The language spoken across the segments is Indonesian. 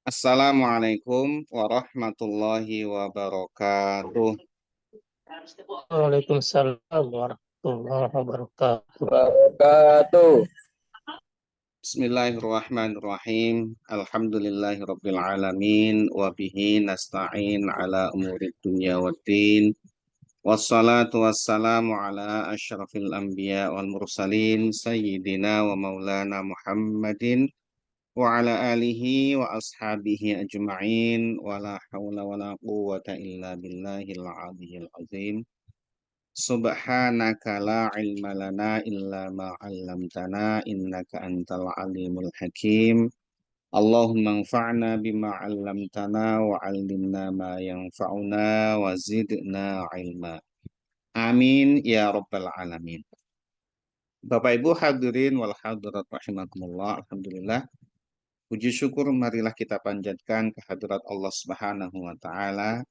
Assalamualaikum warahmatullahi wabarakatuh. Waalaikumsalam warahmatullahi wabarakatuh. Wabarakatuh. Bismillahirrahmanirrahim. Alhamdulillahirabbil alamin wa bihi nasta'in ala umurid dunya waddin. Wassalatu wassalamu ala asyrafil anbiya wal mursalin sayyidina wa maulana Muhammadin wa ala alihi wa ashabihi ajma'in wa la hawla wa la quwwata illa billahil aliyyil azim. Subhanaka la ilma lana illa ma 'allamtana innaka antal alimul hakim. Allahumma anfa'na bima 'allamtana wa 'allimna ma yanfa'una wa zidna ilma. Amin ya rabbal alamin. Bapak Ibu hadirin wal hadirat rahimakumullah. Alhamdulillah. Puji syukur marilah kita panjatkan kehadirat Allah Subhanahu wa taala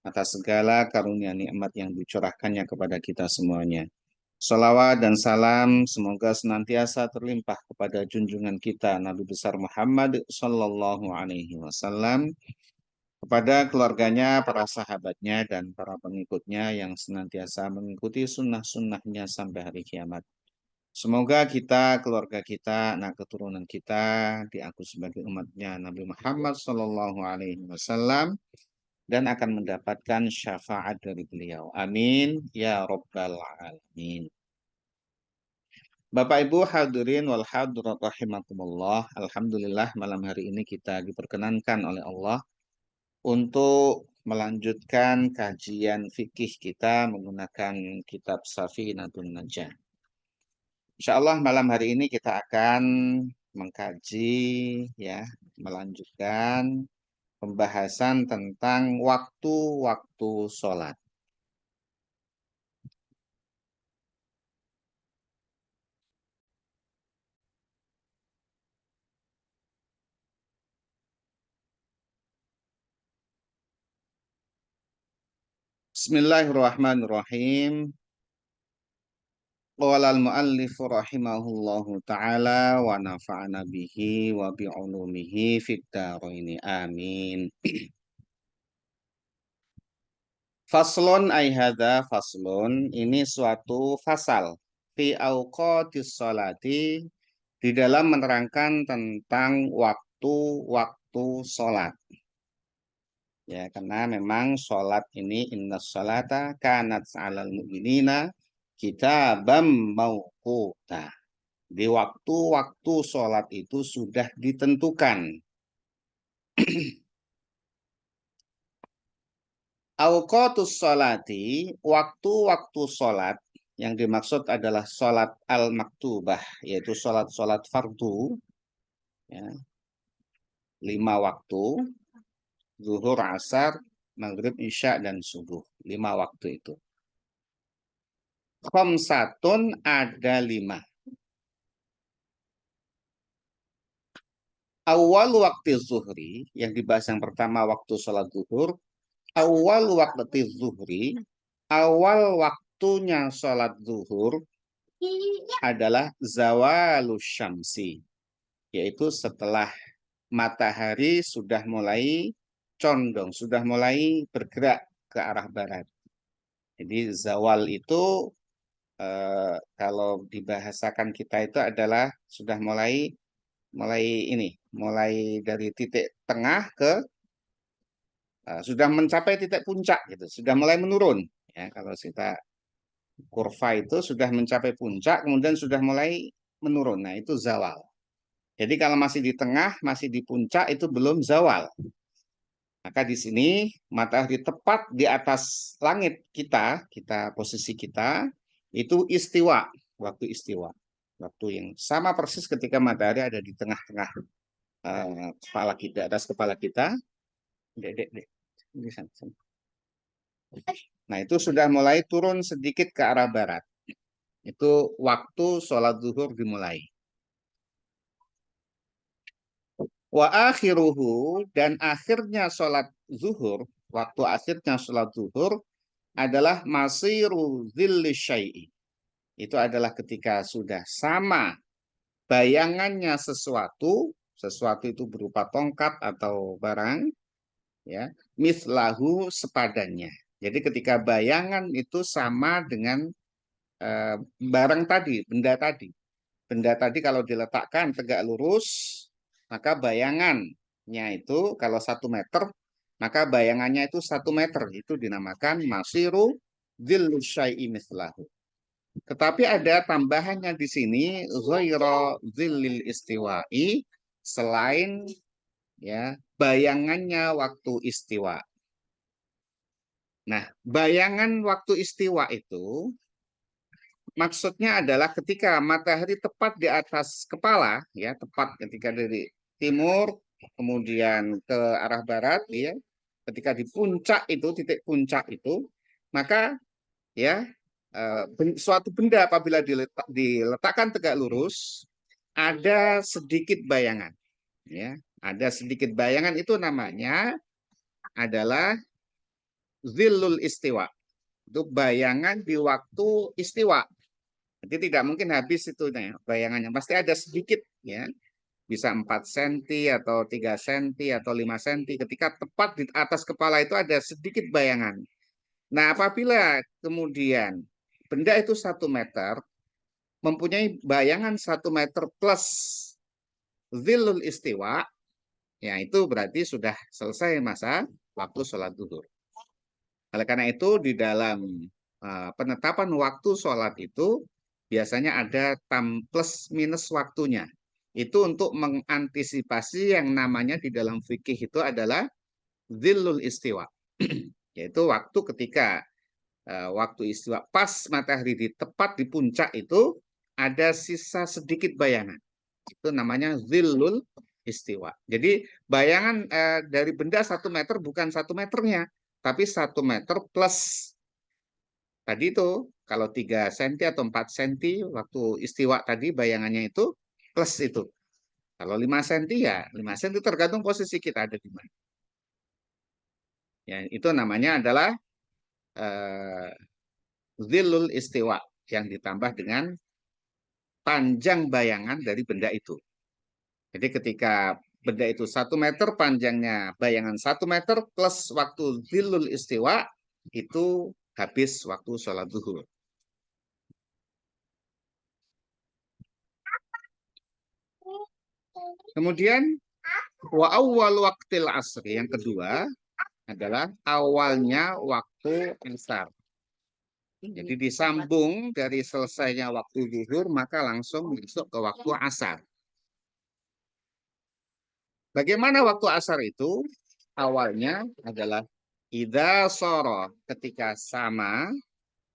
atas segala karunia nikmat yang dicurahkannya kepada kita semuanya. Salawat dan salam semoga senantiasa terlimpah kepada junjungan kita Nabi besar Muhammad Sallallahu Alaihi Wasallam, kepada keluarganya, para sahabatnya, dan para pengikutnya yang senantiasa mengikuti sunnah-sunnahnya sampai hari kiamat. Semoga kita, keluarga kita, anak keturunan kita diaku sebagai umatnya Nabi Muhammad Sallallahu Alaihi Wasallam dan akan mendapatkan syafaat dari beliau. Amin ya rabbal alamin. Bapak Ibu hadirin wal hadirat rahimakumullah. Alhamdulillah malam hari ini kita diperkenankan oleh Allah untuk melanjutkan kajian fikih kita menggunakan kitab Safinatun Najah. Insya Allah malam hari ini kita akan mengkaji melanjutkan pembahasan tentang waktu-waktu sholat. Bismillahirrahmanirrahim. Qala al-muallifu rahimahullahu ta'ala wa nafa'ana bihi wa bi'ulumihi fid dharaini amin. Faslun ay hadza faslun, ini suatu fasal fi auqatis sholati, di dalam menerangkan tentang waktu-waktu sholat. Ya, karena memang sholat ini inna sholata kanat 'alal mu'minina kitabam mauquta. Di waktu-waktu sholat itu sudah ditentukan. Awqatus sholati, waktu-waktu sholat yang dimaksud adalah sholat al-maktubah, yaitu sholat-sholat fardu, ya, 5 waktu, zuhur, asar, maghrib, isya, dan subuh. 5 waktu itu. Khamsatun, ada 5. Awal waktu zuhri, yang dibahas yang pertama waktu sholat zuhur. Awal waktu zuhri, awal waktunya sholat zuhur adalah zawalus syamsi, yaitu setelah matahari sudah mulai condong, sudah mulai bergerak ke arah barat. Jadi zawal itu kalau dibahasakan kita itu adalah sudah mulai dari titik tengah ke sudah mencapai titik puncak gitu, sudah mulai menurun. Ya, kalau kita kurva itu sudah mencapai puncak, kemudian sudah mulai menurun. Nah, itu zawal. Jadi kalau masih di tengah, masih di puncak, itu belum zawal. Maka di sini matahari tepat di atas langit kita posisi kita, itu istiwa, waktu istiwa. Waktu yang sama persis ketika matahari ada di tengah-tengah kepala kita, atas kepala kita. Dek. Nah, itu sudah mulai turun sedikit ke arah barat. Itu waktu sholat zuhur dimulai. Wa akhiruhu, dan akhirnya sholat zuhur, waktu akhirnya sholat zuhur adalah masiru zilli syai'i. Itu adalah ketika sudah sama bayangannya sesuatu sesuatu itu berupa tongkat atau barang, ya, mislahu sepadannya. Jadi ketika bayangan itu sama dengan barang tadi, benda tadi. Benda tadi kalau diletakkan tegak lurus, maka bayangannya itu kalau 1 meter, maka bayangannya itu 1 meter. Itu dinamakan masiru dhillu syai'i mislahu. Tetapi ada tambahannya di sini, ghaira dhillil istiwa'i, selain ya bayangannya waktu istiwa. Nah, bayangan waktu istiwa itu maksudnya adalah ketika matahari tepat di atas kepala, ya, tepat ketika dari timur kemudian ke arah barat, ya, ketika di puncak itu, titik puncak itu, maka ya suatu benda apabila diletakkan tegak lurus, ada sedikit bayangan, ya, ada sedikit bayangan itu namanya adalah zillul istiwa. Itu bayangan di waktu istiwa. Jadi tidak mungkin habis itu bayangannya. Pasti ada sedikit, ya. Bisa 4 senti atau 3 senti atau 5 senti. Ketika tepat di atas kepala itu ada sedikit bayangan. Nah, apabila kemudian benda itu 1 meter, mempunyai bayangan 1 meter plus zillul istiwa, ya itu berarti sudah selesai masa waktu sholat zuhur. Oleh karena itu di dalam penetapan waktu sholat itu biasanya ada plus minus waktunya. Itu untuk mengantisipasi yang namanya di dalam fikih itu adalah zillul istiwa. Yaitu waktu ketika waktu istiwa pas matahari tepat di puncak itu ada sisa sedikit bayangan. Itu namanya zillul istiwa. Jadi bayangan dari benda 1 meter bukan 1 meternya, tapi 1 meter plus tadi itu kalau 3 senti atau 4 senti waktu istiwa tadi bayangannya itu plus itu. Kalau 5 senti ya 5 senti tergantung posisi kita ada di mana. Ya, itu namanya adalah zillul istiwa yang ditambah dengan panjang bayangan dari benda itu. Jadi ketika benda itu 1 meter, panjangnya bayangan 1 meter plus waktu zillul istiwa itu habis waktu sholat zuhur. Kemudian wa awal waktil asri, yang kedua adalah awalnya waktu asar. Jadi disambung dari selesainya waktu zuhur maka langsung masuk ke waktu asar. Bagaimana waktu asar itu? Awalnya adalah idza sara, ketika sama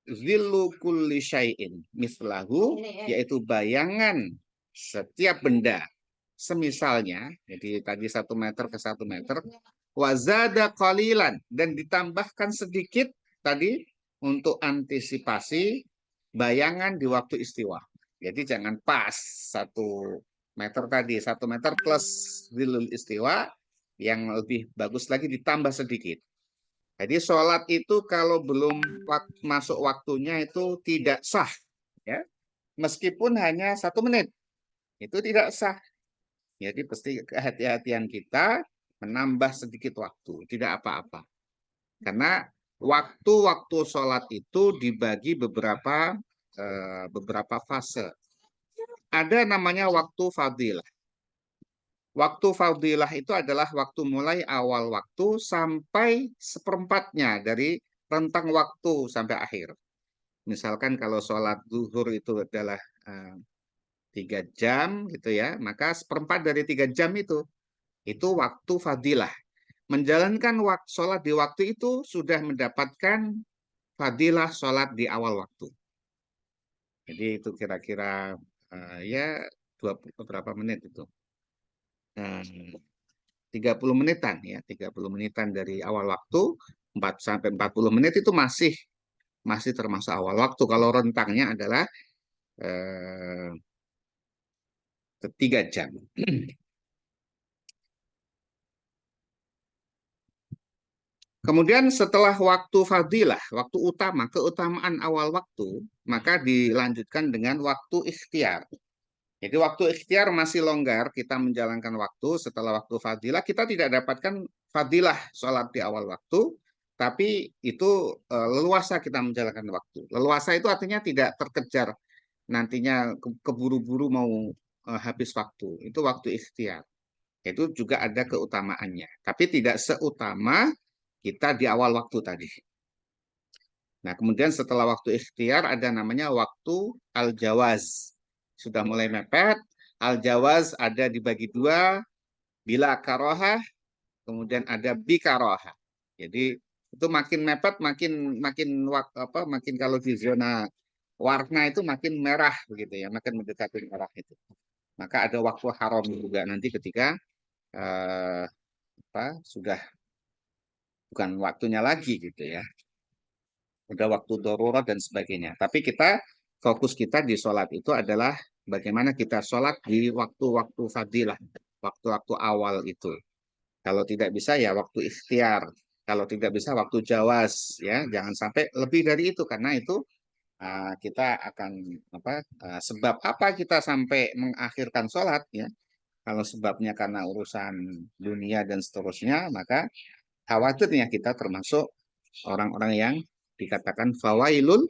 zillu kulli syai'in mislahu, yaitu bayangan setiap benda semisalnya, jadi tadi 1 meter ke 1 meter, wazada qalilan, dan ditambahkan sedikit tadi untuk antisipasi bayangan di waktu istiwa. Jadi jangan pas 1 meter tadi, 1 meter plus zilul istiwa, yang lebih bagus lagi ditambah sedikit. Jadi sholat itu kalau belum masuk waktunya itu tidak sah, ya, meskipun hanya 1 menit itu tidak sah. Jadi pasti kehati-hatian kita menambah sedikit waktu, tidak apa-apa. Karena waktu-waktu sholat itu dibagi beberapa fase. Ada namanya waktu fadilah. Waktu fadilah itu adalah waktu mulai awal waktu sampai seperempatnya dari rentang waktu sampai akhir. Misalkan kalau sholat zuhur itu adalah 3 jam gitu ya, maka seperempat dari 3 jam itu waktu fadilah. Menjalankan sholat di waktu itu sudah mendapatkan fadilah sholat di awal waktu. Jadi itu kira-kira ya berapa menit itu? 30 menitan ya, 30 menitan dari awal waktu, 4 sampai 40 menit itu masih termasuk awal waktu. Kalau rentangnya adalah 3 jam. Kemudian setelah waktu fadilah, waktu utama, keutamaan awal waktu, maka dilanjutkan dengan waktu ikhtiar. Jadi waktu ikhtiar masih longgar, kita menjalankan waktu. Setelah waktu fadilah, kita tidak dapatkan fadilah sholat di awal waktu, tapi itu leluasa kita menjalankan waktu. Leluasa itu artinya tidak terkejar nantinya keburu-buru mau habis waktu. Itu waktu ikhtiar. Itu juga ada keutamaannya. Tapi tidak seutama kita di awal waktu tadi. Nah, kemudian setelah waktu ikhtiar ada namanya waktu al-jawaz. Sudah mulai mepet, al-jawaz ada dibagi dua, bila karohah, kemudian ada bi karohah. Jadi itu makin mepet, makin makin makin kalau di zona warna itu makin merah begitu ya, makin mendekati merah itu. Maka ada waktu haram juga nanti ketika eh, sudah bukan waktunya lagi gitu ya. Udah waktu darurat dan sebagainya. Tapi fokus kita di sholat itu adalah bagaimana kita sholat di waktu-waktu fadilah, waktu-waktu awal itu. Kalau tidak bisa ya waktu ikhtiar, kalau tidak bisa waktu jawas, ya jangan sampai lebih dari itu karena itu kita akan sebab apa kita sampai mengakhirkan sholat ya. Kalau sebabnya karena urusan dunia dan seterusnya, maka khawatirnya kita termasuk orang-orang yang dikatakan fawailul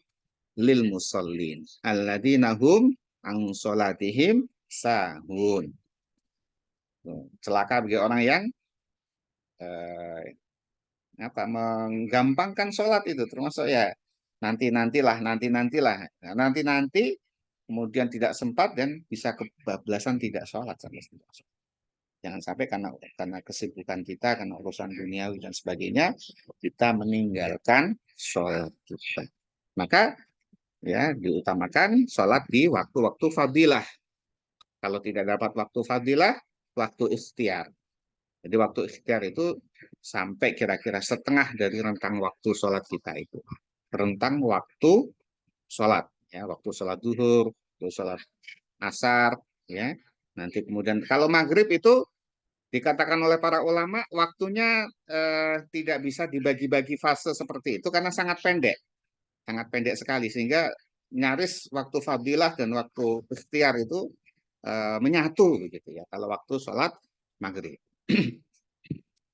lil musallin alladzina hum an salatihim sahun. Celaka bagi orang yang eh, menggampangkan sholat itu termasuk ya nanti-nantilah nanti kemudian tidak sempat dan bisa kebablasan tidak sholat sama sekali. Jangan sampai karena kesibukan kita, karena urusan duniawi dan sebagainya, kita meninggalkan sholat kita. Maka ya diutamakan sholat di waktu-waktu fadilah. Kalau tidak dapat waktu fadilah, waktu ikhtiar. Jadi waktu ikhtiar itu sampai kira-kira setengah dari rentang waktu sholat kita itu. Rentang waktu sholat. Ya, waktu sholat duhur, waktu sholat asar. Ya. Nanti kemudian kalau maghrib itu dikatakan oleh para ulama waktunya tidak bisa dibagi-bagi fase seperti itu karena sangat pendek sekali sehingga nyaris waktu fadilah dan waktu ikhtiar itu menyatu begitu ya. Kalau waktu sholat maghrib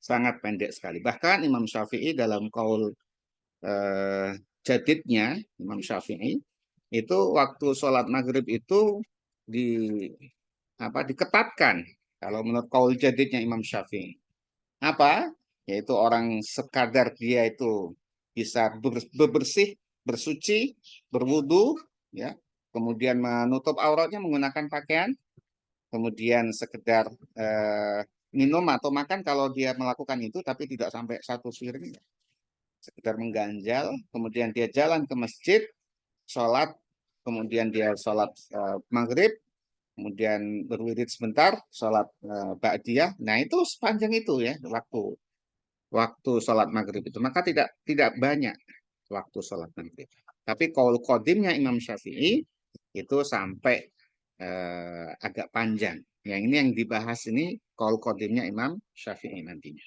sangat pendek sekali. Bahkan Imam Syafi'i dalam kaul jadidnya Imam Syafi'i itu waktu sholat maghrib itu di diketatkan. Kalau menurut kaul jadidnya Imam Syafi'i apa? Yaitu orang sekadar dia itu bisa bebersih, bersuci, berwudu, ya, kemudian menutup auratnya menggunakan pakaian, kemudian sekedar minum atau makan kalau dia melakukan itu, tapi tidak sampai satu piring, sekedar mengganjal, kemudian dia jalan ke masjid, sholat, kemudian dia sholat maghrib, kemudian berwirid sebentar, sholat ba'diyah. Nah itu sepanjang itu ya waktu sholat maghrib itu. Maka tidak banyak waktu sholat maghrib. Tapi qaul qadimnya Imam Syafi'i itu sampai agak panjang. Yang ini yang dibahas ini qaul qadimnya Imam Syafi'i nantinya.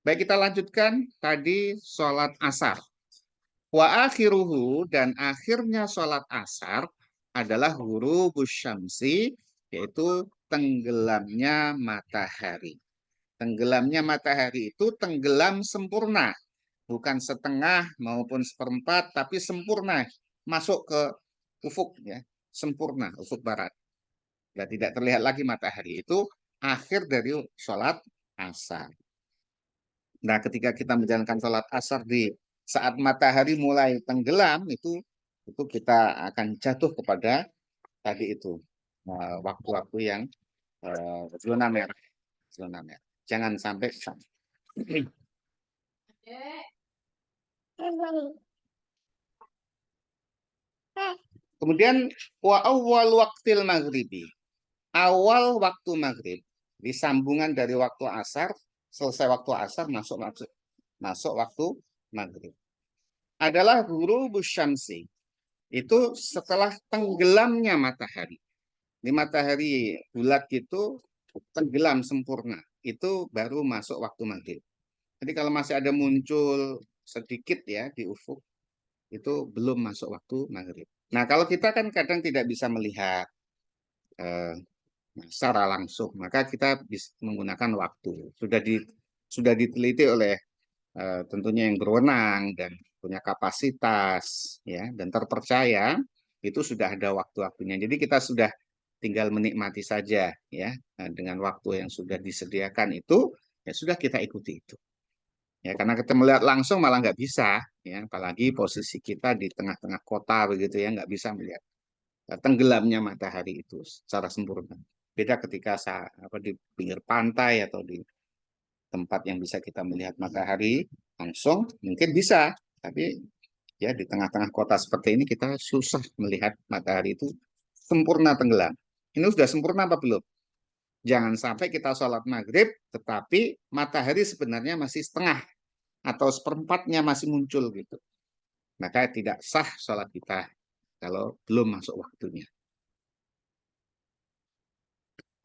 Baik, kita lanjutkan tadi sholat asar. Wa akhiruhu, dan akhirnya sholat asar adalah ghurubus syamsi, yaitu tenggelamnya matahari. Tenggelamnya matahari itu tenggelam sempurna, bukan setengah maupun seperempat, tapi sempurna masuk ke ufuk ya, sempurna ufuk barat. Dan tidak terlihat lagi matahari itu akhir dari sholat asar. Nah, ketika kita menjalankan sholat asar di saat matahari mulai tenggelam itu kita akan jatuh kepada tadi itu waktu-waktu yang zona merah, zona merah. Jangan sampai. Kemudian wa awwal waqtil maghribi. Awal waktu maghrib di sambungan dari waktu asar, selesai waktu asar masuk waktu maghrib. Adalah ghurubus syamsi. Itu setelah tenggelamnya matahari. Di matahari bulat itu tenggelam sempurna. Itu baru masuk waktu maghrib. Jadi kalau masih ada muncul sedikit ya di ufuk, itu belum masuk waktu maghrib. Nah, kalau kita kan kadang tidak bisa melihat eh, secara langsung, maka kita bisa menggunakan waktu. Sudah diteliti oleh tentunya yang berwenang dan punya kapasitas, ya, dan terpercaya, itu sudah ada waktu-waktunya. Jadi kita sudah tinggal menikmati saja, ya, dengan waktu yang sudah disediakan itu, ya sudah kita ikuti itu. Ya, karena kita melihat langsung malah nggak bisa, ya, apalagi posisi kita di tengah-tengah kota begitu ya, nggak bisa melihat tenggelamnya matahari itu secara sempurna. Beda ketika di pinggir pantai atau di tempat yang bisa kita melihat matahari langsung, mungkin bisa, tapi ya di tengah-tengah kota seperti ini kita susah melihat matahari itu sempurna tenggelam. Ini sudah sempurna apa belum? Jangan sampai kita sholat maghrib, tetapi matahari sebenarnya masih setengah atau seperempatnya masih muncul gitu. Maka tidak sah sholat kita kalau belum masuk waktunya.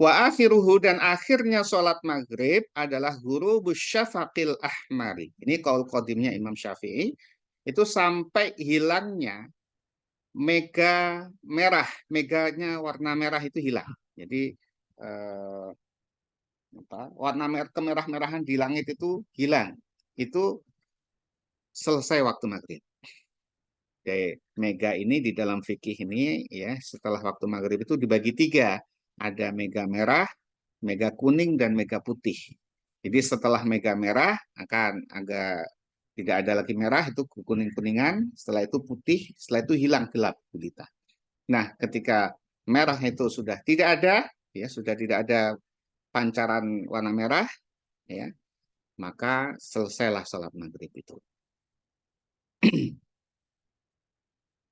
Wa akhiruhu, dan akhirnya sholat maghrib adalah ghurubus syafaqil ahmari. Ini qaul qadimnya Imam Syafi'i, itu sampai hilangnya mega merah, meganya warna merah itu hilang. Jadi warna kemerah-merahan di langit itu hilang. Itu selesai waktu maghrib. Jadi, mega ini di dalam fikih ini ya setelah waktu maghrib itu dibagi tiga. Ada mega merah, mega kuning, dan mega putih. Jadi setelah mega merah akan agak tidak ada lagi merah, itu kuning-kuningan, setelah itu putih, setelah itu hilang gelap gulita. Nah, ketika merah itu sudah tidak ada, ya sudah tidak ada pancaran warna merah, ya, maka selesailah sholat maghrib itu.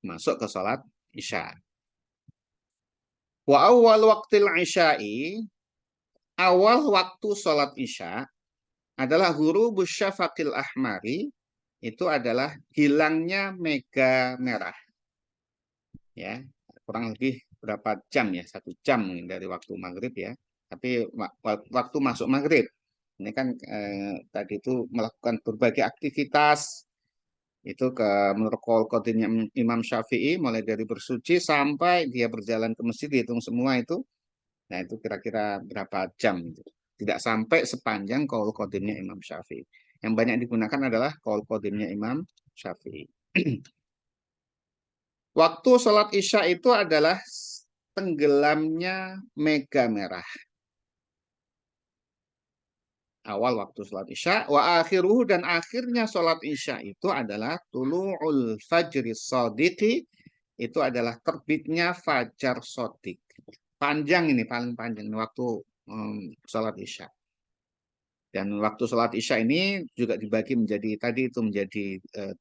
Masuk ke sholat isya. Wa awal waktil isya'i, awal waktu sholat isya adalah ghurubus syafaqil ahmari, itu adalah hilangnya mega merah. Ya, kurang lebih berapa jam ya? 1 jam dari waktu maghrib ya. Tapi waktu masuk maghrib, ini kan tadi itu melakukan berbagai aktivitas itu menurut qaul qadimnya Imam Syafi'i, mulai dari bersuci sampai dia berjalan ke masjid dihitung semua itu. Nah, itu kira-kira berapa jam itu. Tidak sampai sepanjang qaul qadimnya Imam Syafi'i. Yang banyak digunakan adalah qaul qadimnya Imam Syafi'i. Waktu sholat isya itu adalah tenggelamnya mega merah. Awal waktu sholat isya, wa akhiruhu, dan akhirnya sholat isya itu adalah tulu'ul fajri sadiqi, itu adalah terbitnya fajar sodik. Panjang ini, paling panjang waktu sholat isya. Dan waktu sholat isya ini juga dibagi menjadi, tadi itu menjadi 7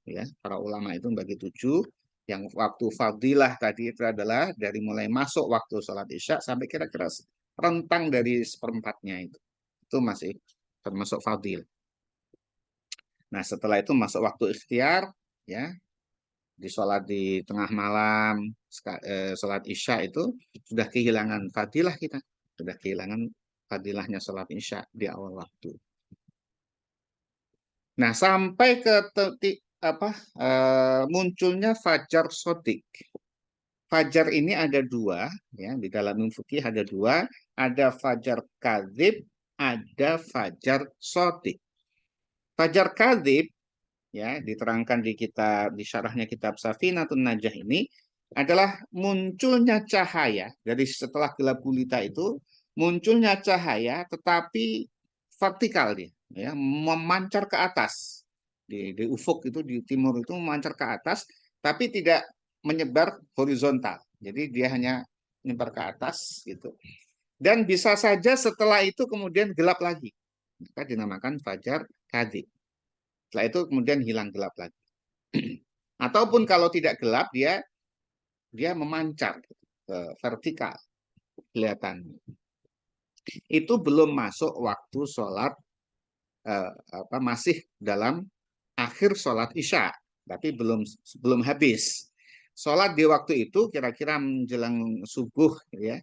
ya. Para ulama itu membagi 7. Yang waktu fadilah tadi itu adalah dari mulai masuk waktu sholat isya sampai kira-kira rentang dari seperempatnya itu. Itu masih termasuk fadil. Nah, setelah itu masuk waktu ikhtiar, ya, di sholat di tengah malam, sholat isya itu sudah kehilangan fadilah kita. Sudah kehilangan fadilahnya sholat isya di awal waktu. Nah, sampai ke munculnya fajar sodik. Fajar ini ada dua, ya, di dalam ilmu fikih ada dua, ada fajar kadzib, ada fajar sodik. Fajar kadzib, ya, diterangkan di syarahnya kitab Safinatun Najah ini, adalah munculnya cahaya dari setelah gelap gulita itu, munculnya cahaya tetapi vertikal dia, ya, memancar ke atas. Di ufuk itu di timur itu memancar ke atas tapi tidak menyebar horizontal. Jadi dia hanya menyebar ke atas gitu. Dan bisa saja setelah itu kemudian gelap lagi. Maka dinamakan fajar kadzib. Setelah itu kemudian hilang gelap lagi. Ataupun kalau tidak gelap dia memancar vertikal kelihatan. Itu belum masuk waktu sholat masih dalam akhir sholat isya, tapi belum habis. Sholat di waktu itu kira-kira menjelang subuh, ya,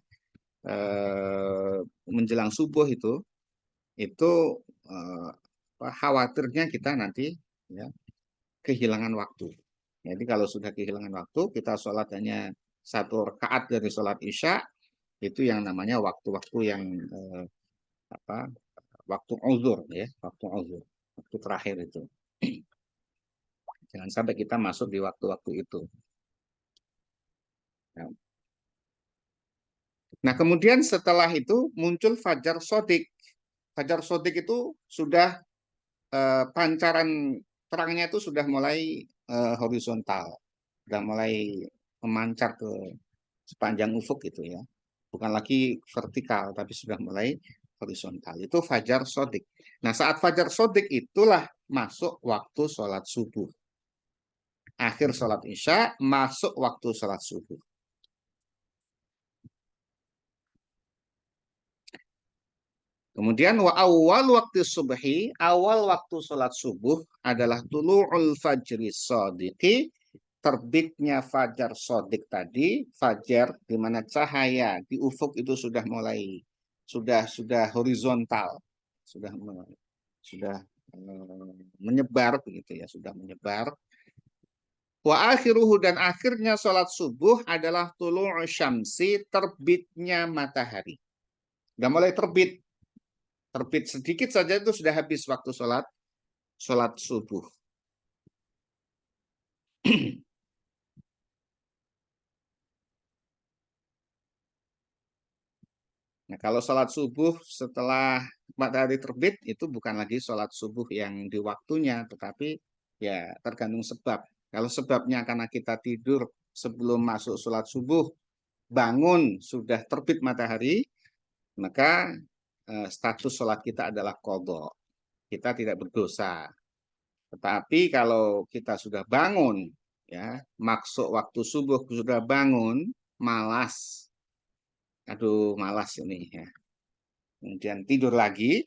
menjelang subuh itu khawatirnya kita nanti, ya, kehilangan waktu. Jadi kalau sudah kehilangan waktu, kita sholat hanya 1 rakaat dari sholat isya, Itu yang namanya waktu-waktu yang apa? Waktu uzur ya, waktu uzur. Waktu terakhir itu. Jangan sampai kita masuk di waktu-waktu itu. Nah, nah, kemudian setelah itu muncul fajar sodik. Fajar sodik itu sudah pancaran terangnya itu sudah mulai horizontal, sudah mulai memancar ke sepanjang ufuk itu ya. Bukan lagi vertikal, tapi sudah mulai horizontal. Itu fajar sodik. Nah, saat fajar sodik itulah masuk waktu sholat subuh. Akhir sholat isya, masuk waktu sholat subuh. Kemudian wa awal waktu subhi, awal waktu sholat subuh adalah tulu'ul fajri sadiqi, terbitnya fajar sodik tadi, fajar di mana cahaya di ufuk itu sudah mulai sudah horizontal, sudah sudah menyebar begitu ya, sudah menyebar. Wa akhiruhu dan akhirnya sholat subuh adalah tulu'u syamsi, terbitnya matahari. Sudah mulai terbit sedikit saja itu sudah habis waktu sholat subuh. Nah, kalau sholat subuh setelah matahari terbit itu bukan lagi sholat subuh yang di waktunya, tetapi ya tergantung sebab. Kalau sebabnya karena kita tidur sebelum masuk sholat subuh, bangun sudah terbit matahari, maka status sholat kita adalah qadha. Kita tidak berdosa. Tetapi kalau kita sudah bangun, ya maksud waktu subuh sudah bangun, malas, aduh malas ini ya. Kemudian tidur lagi.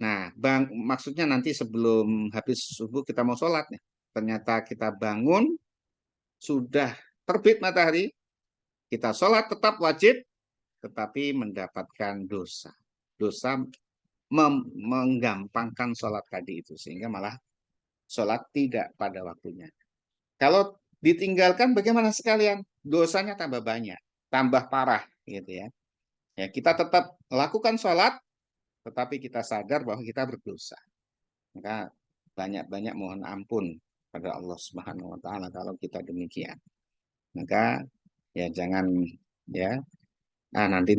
Nah, maksudnya nanti sebelum habis subuh kita mau sholat nih. Ternyata kita bangun sudah terbit matahari, kita sholat tetap wajib, tetapi mendapatkan dosa. Dosa menggampangkan sholat tadi itu sehingga malah sholat tidak pada waktunya. Kalau ditinggalkan bagaimana sekalian? Dosanya tambah banyak, tambah parah gitu ya. Ya, kita tetap lakukan sholat, tetapi kita sadar bahwa kita berdosa. Maka banyak-banyak mohon ampun pada Allah Subhanahu wa taala kalau kita demikian. Maka ya jangan ya nanti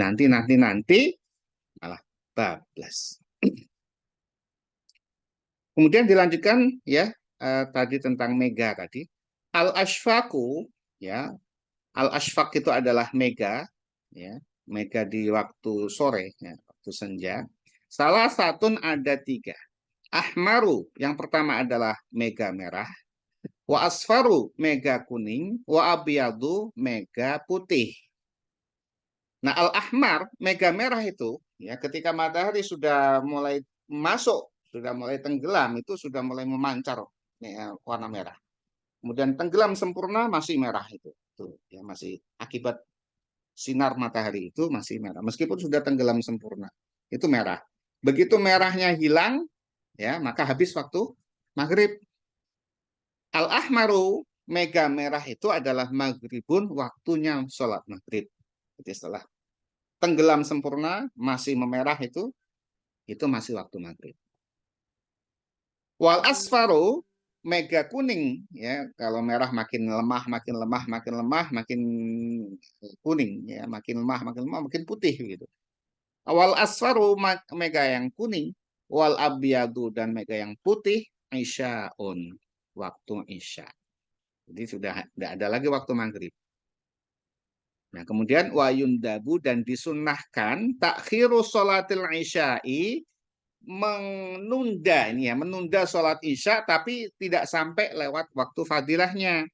malah bablas. Kemudian dilanjutkan ya tadi tentang mega tadi. Al-ashfaku ya, al-ashfaq itu adalah mega ya, mega di waktu sore ya, waktu senja. Salah satu ada tiga. Ahmaru, yang pertama adalah mega merah. Wa asfaru, mega kuning. Wa abiyadu, mega putih. Nah, al-ahmar, mega merah itu, ya ketika matahari sudah mulai masuk, sudah mulai tenggelam, itu sudah mulai memancar ya, warna merah. Kemudian tenggelam sempurna masih merah itu. Tuh, ya masih akibat sinar matahari itu masih merah. Meskipun sudah tenggelam sempurna, itu merah. Begitu merahnya hilang, ya maka habis waktu maghrib. Al-ahmaru, mega merah itu adalah maghribun, waktunya sholat maghrib. Jadi setelah tenggelam sempurna, masih memerah itu masih waktu maghrib. Wal asfaru, mega kuning, ya kalau merah makin lemah, makin lemah, makin lemah, makin kuning, ya makin lemah, makin putih gitu. Awal asfaru, mega yang kuning, wal abyadu dan mega yang putih, isyaun, waktu isya. Jadi sudah tidak ada lagi waktu maghrib. Nah, kemudian wayundabu dan disunnahkan takhiru sholatil isya'i, menunda ini ya, menunda sholat isya tapi tidak sampai lewat waktu fadilahnya.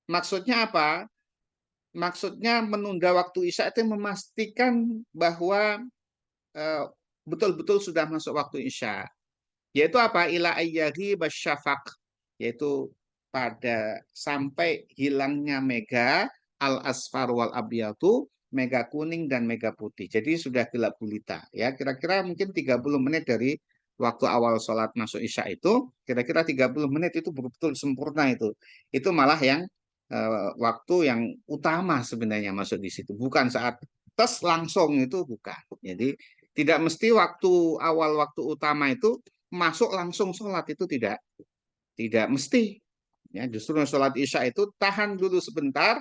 Maksudnya apa? Maksudnya menunda waktu isya itu memastikan bahwa betul-betul sudah masuk waktu isya. Yaitu apa? Ila ayyaghi basyafaq, yaitu pada sampai hilangnya mega al asfar wal abyadu, mega kuning dan mega putih. Jadi sudah gelap gulita ya. Kira-kira mungkin 30 menit dari waktu awal sholat masuk isya itu, kira-kira 30 menit itu betul-betul sempurna itu. Itu malah yang waktu yang utama sebenarnya masuk di situ. Bukan saat tes langsung itu bukan. Jadi tidak mesti waktu awal waktu utama itu masuk langsung sholat itu tidak mesti. Ya, justru sholat isya itu tahan dulu sebentar,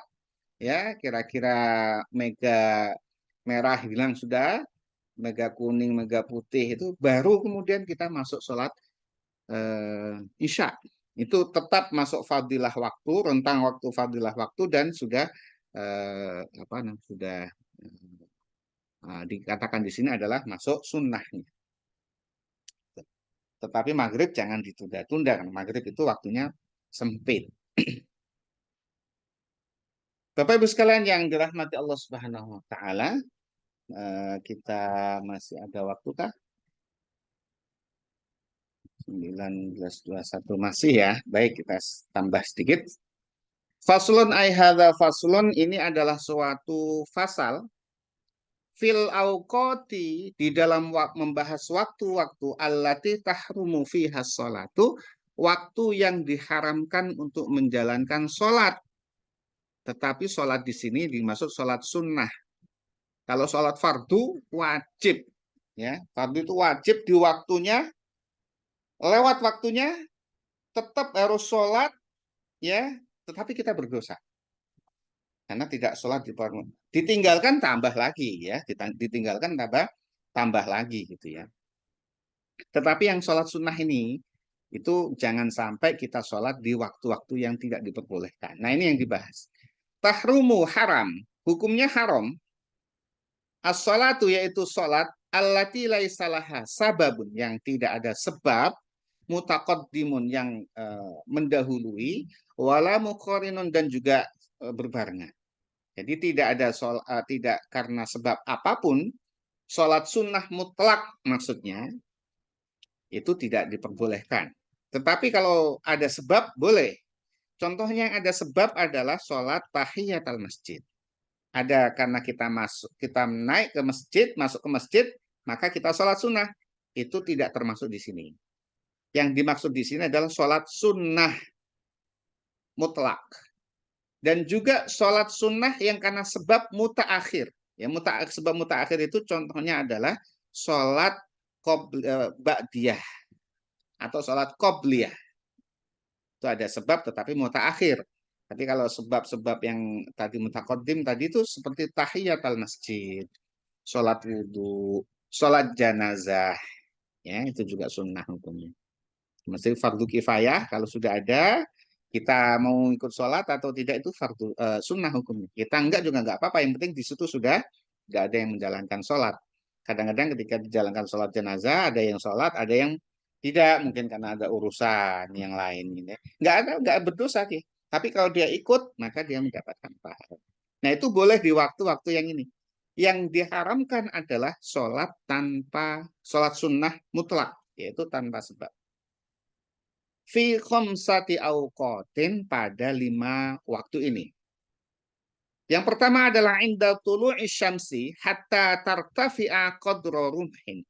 ya kira-kira mega merah hilang sudah, mega kuning, mega putih itu baru kemudian kita masuk sholat isya. Itu tetap masuk fadilah waktu, rentang waktu fadilah waktu dan sudah apa namanya sudah dikatakan di sini adalah masuk sunnahnya. Tetapi maghrib jangan ditunda-tunda karena maghrib itu waktunya sempit. Bapak Ibu sekalian yang dirahmati Allah Subhanahu wa taala, kita masih ada waktu kah? 19:21 masih ya. Baik, kita tambah sedikit. Faslun ay hadza faslun, ini adalah suatu fasal fil auqati, di dalam membahas waktu-waktu allati tahrumu fiha sholatu, waktu yang diharamkan untuk menjalankan sholat. Tetapi sholat di sini dimaksud sholat sunnah. Kalau sholat fardu wajib, ya fardu itu wajib di waktunya, lewat waktunya tetap harus sholat, ya tetapi kita berdosa karena tidak sholat di fardu. Ditinggalkan tambah lagi, ya ditinggalkan tambah lagi gitu ya. Tetapi yang sholat sunnah ini itu jangan sampai kita sholat di waktu-waktu yang tidak diperbolehkan. Nah ini yang dibahas. Tahrumu haram, hukumnya haram. As-sholatu yaitu sholat allati laisalaha sababun, yang tidak ada sebab, mutaqaddimun yang mendahului, wala muqarinun dan juga berbarengan. Jadi tidak ada tidak karena sebab apapun, sholat sunnah mutlak maksudnya itu tidak diperbolehkan. Tetapi kalau ada sebab boleh. Contohnya yang ada sebab adalah sholat tahiyatul masjid. Ada karena kita naik ke masjid, masuk ke masjid, maka kita sholat sunnah. Itu tidak termasuk di sini. Yang dimaksud di sini adalah sholat sunnah mutlak. Dan juga sholat sunnah yang karena sebab mutaakhir. Ya, sebab mutaakhir itu contohnya adalah sholat ba'diyah atau sholat qobliyah. Itu ada sebab tetapi mutaakhir. Tapi kalau sebab-sebab yang tadi mutaqaddim tadi itu seperti tahiyatul masjid, sholat wudhu, sholat janazah, ya itu juga sunnah hukumnya. Mesti fardu kifayah, kalau sudah ada kita mau ikut sholat atau tidak itu fardu sunnah hukumnya. Kita enggak juga enggak apa-apa, yang penting di situ sudah enggak ada yang menjalankan sholat. Kadang-kadang ketika dijalankan sholat jenazah ada yang sholat, ada yang tidak, mungkin karena ada urusan yang lain. Gitu. Enggak berdosa sih. Tapi kalau dia ikut maka dia mendapatkan pahala. Nah itu boleh di waktu-waktu yang ini. Yang diharamkan adalah sholat sunnah mutlak, yaitu tanpa sebab. Fi khamsati awqatin, pada 5 waktu ini. Yang pertama adalah inda tulu'i syamsi hatta tartafi'a qadra rumhin.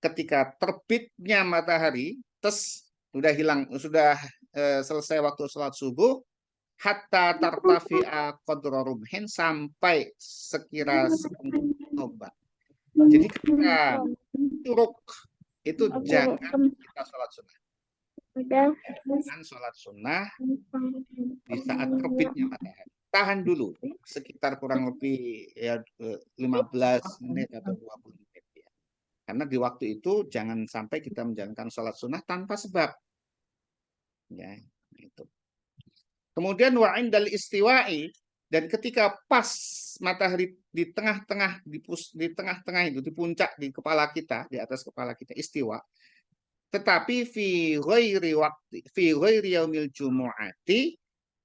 Ketika terbitnya matahari, sudah hilang, sudah selesai waktu sholat subuh, hatta tartafi'a qadra rumhin, sampai sekira seperempat tombak. Jadi ketika curug itu jangan kita sholat sunnah. Jangan sholat sunnah di saat terbitnya matahari. Tahan dulu sekitar kurang lebih ya 15 menit atau 20 menit ya. Karena di waktu itu jangan sampai kita menjalankan sholat sunnah tanpa sebab. Ya, itu. Kemudian wa indal istiwa'i, dan ketika pas matahari di tengah-tengah itu di puncak di kepala kita, di atas kepala kita, istiwa. Tetapi fi ghairi yaumil jumu'ati,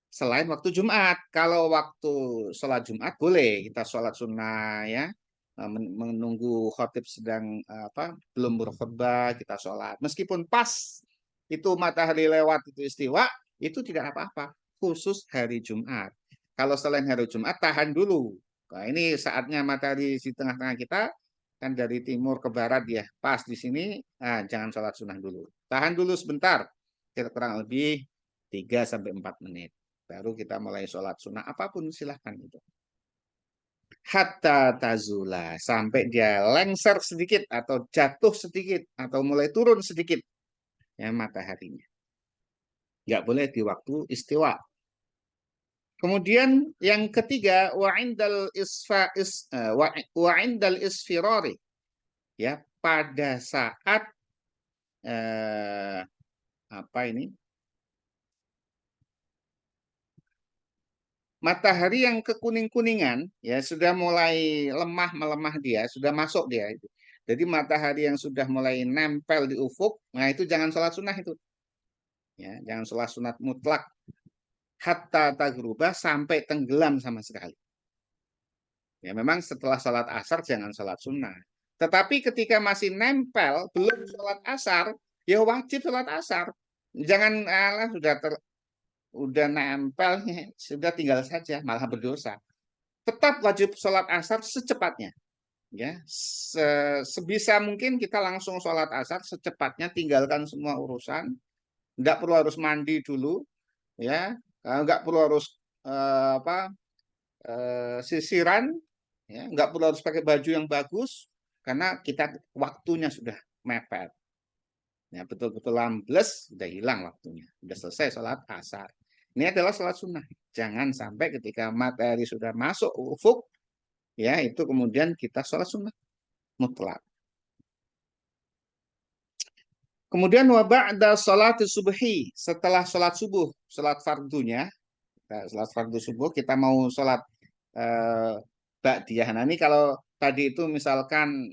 selain waktu Jumat. Kalau waktu sholat Jumat boleh kita sholat sunnah ya, menunggu khotib sedang belum berkhutbah kita sholat. Meskipun pas itu matahari lewat itu istiwa, itu tidak apa-apa. Khusus hari Jumat. Kalau selain hari Jumat tahan dulu. Nah, ini saatnya matahari di tengah-tengah kita, kan dari timur ke barat ya, pas di sini, jangan sholat sunnah dulu. Tahan dulu sebentar, kurang lebih 3-4 menit. Baru kita mulai sholat sunnah, apapun silahkan itu. hatta tazula, sampai dia lengser sedikit atau jatuh sedikit atau mulai turun sedikit ya mataharinya. Nggak boleh di waktu istiwa. Kemudian yang ketiga wa indal isfirari, ya, pada saat apa ini, matahari yang kekuning-kuningan ya sudah mulai lemah melemah, dia sudah masuk dia itu. Jadi matahari yang sudah mulai nempel di ufuk, nah itu jangan sholat sunnah itu. Ya, jangan sholat sunat mutlak hatta tagrubah, sampai tenggelam sama sekali. Ya, memang setelah sholat asar jangan sholat sunnah. Tetapi ketika masih nempel, belum sholat asar, ya wajib sholat asar. Jangan alah udah nempel, sudah tinggal saja, malah berdosa. Tetap wajib sholat asar secepatnya. Ya, sebisa mungkin kita langsung sholat asar secepatnya, tinggalkan semua urusan. Nggak perlu harus mandi dulu, ya, nggak perlu harus sisiran, ya, nggak perlu harus pakai baju yang bagus karena kita waktunya sudah mepet, ya, betul-betul ambles, sudah hilang waktunya, sudah selesai sholat asar. Ini adalah sholat sunnah. Jangan sampai ketika matahari sudah masuk ufuk, ya, itu kemudian kita sholat sunnah mutlak. Kemudian wa ba'da sholat subhi, setelah sholat subuh, sholat fardunya, sholat fardu subuh, kita mau sholat ba'diyah. Nah ini kalau tadi itu misalkan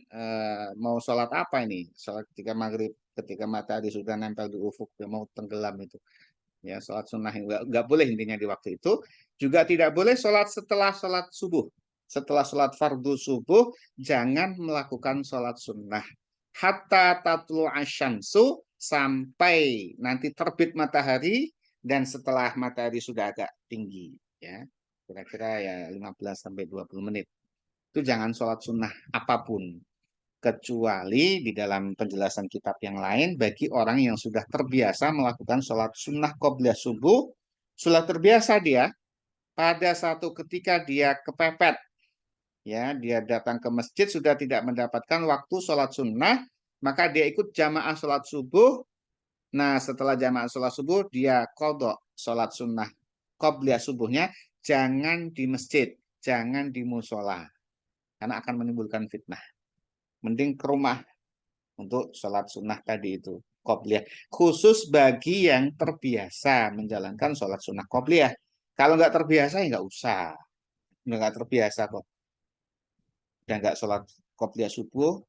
mau sholat apa ini? Sholat ketika maghrib, ketika matahari sudah nempel di ufuk, mau tenggelam itu. Ya, sholat sunnah nggak boleh intinya di waktu itu. Juga tidak boleh sholat setelah sholat subuh. Setelah sholat fardu subuh, jangan melakukan sholat sunnah. Hatta tatlu asyamsu, sampai nanti terbit matahari, dan setelah matahari sudah agak tinggi. Ya, kira-kira ya 15 sampai 20 menit. Itu jangan sholat sunnah apapun. Kecuali di dalam penjelasan kitab yang lain, bagi orang yang sudah terbiasa melakukan sholat sunnah qobliyah subuh, sudah terbiasa dia, pada satu ketika dia kepepet, ya, dia datang ke masjid sudah tidak mendapatkan waktu sholat sunnah, maka dia ikut jamaah sholat subuh. Nah, setelah jamaah sholat subuh, dia qadha sholat sunnah qobliyah subuhnya, jangan di masjid, jangan di musola, karena akan menimbulkan fitnah. Mending ke rumah untuk sholat sunnah tadi itu, qobliyah. Khusus bagi yang terbiasa menjalankan sholat sunnah qobliyah. Kalau nggak terbiasa ya nggak usah. Nggak terbiasa kok. Dan nggak sholat qobliyah subuh,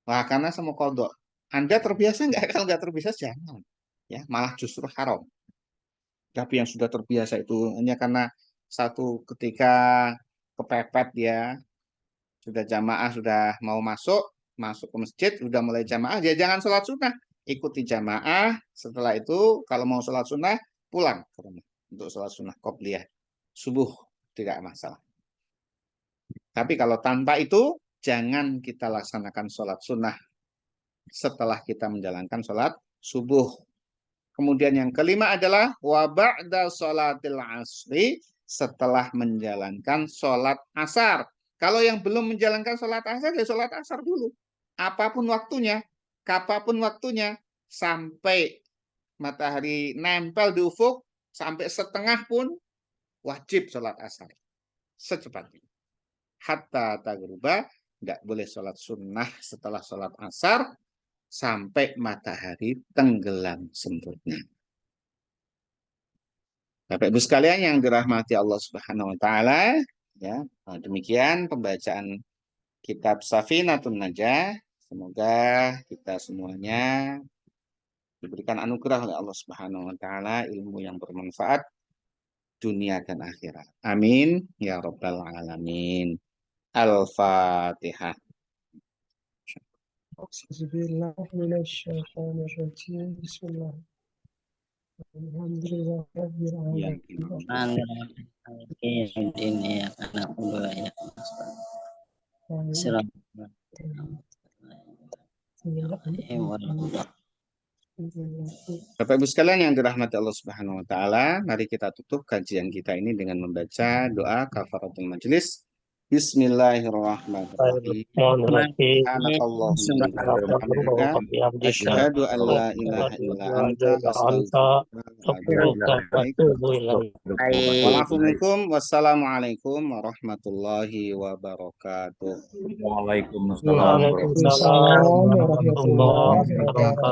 nah, karena sama kodok. Anda terbiasa nggak? Kalau nggak terbiasa jangan. Ya, malah justru haram. Tapi yang sudah terbiasa itu hanya karena satu ketika kepepet dia, sudah jamaah, sudah mau masuk ke masjid, sudah mulai jamaah, dia jangan sholat sunnah, ikuti jamaah. Setelah itu kalau mau sholat sunnah, pulang ke rumah untuk sholat sunnah qobliyah subuh, tidak masalah. Tapi kalau tanpa itu, jangan kita laksanakan sholat sunnah setelah kita menjalankan sholat subuh. Kemudian yang kelima adalah wa ba'da sholatil asri, setelah menjalankan sholat asar. Kalau yang belum menjalankan sholat asar, ya sholat asar dulu. Apapun waktunya, kapanpun waktunya, sampai matahari nempel di ufuk, sampai setengah pun wajib sholat asar. Secepatnya. Hatta tagruba, nggak boleh sholat sunnah setelah sholat asar, sampai matahari tenggelam sempurna. Bapak Ibu sekalian yang dirahmati Allah Subhanahu wa taala, ya. Demikian pembacaan kitab Safinatun Najah. Semoga kita semuanya diberikan anugerah oleh Allah Subhanahu wa taala ilmu yang bermanfaat dunia dan akhirat. Amin ya rabbal alamin. Al-Fatihah. Bismillah minasyaitonir rajim. Bismillah. Alhamdulillah rabbil Yang alamin. Ini ya karena ya Bapak Ibu sekalian yang dirahmati Allah Subhanahu wa taala, mari kita tutup kajian kita ini dengan membaca doa kafaratul majelis. Bismillahirrahmanirrahim. Bismillahirrahmanirrahim. Subhanakallahumma wa bihamdika asyhadu an la ilaha illa anta astaghfiruka wa atubu ilaik. Wa'alafu minkum. Wassalamualaikum warahmatullahi wabarakatuh. Waalaikumsalam. Waalaikumsalam warahmatullahi wabarakatuh.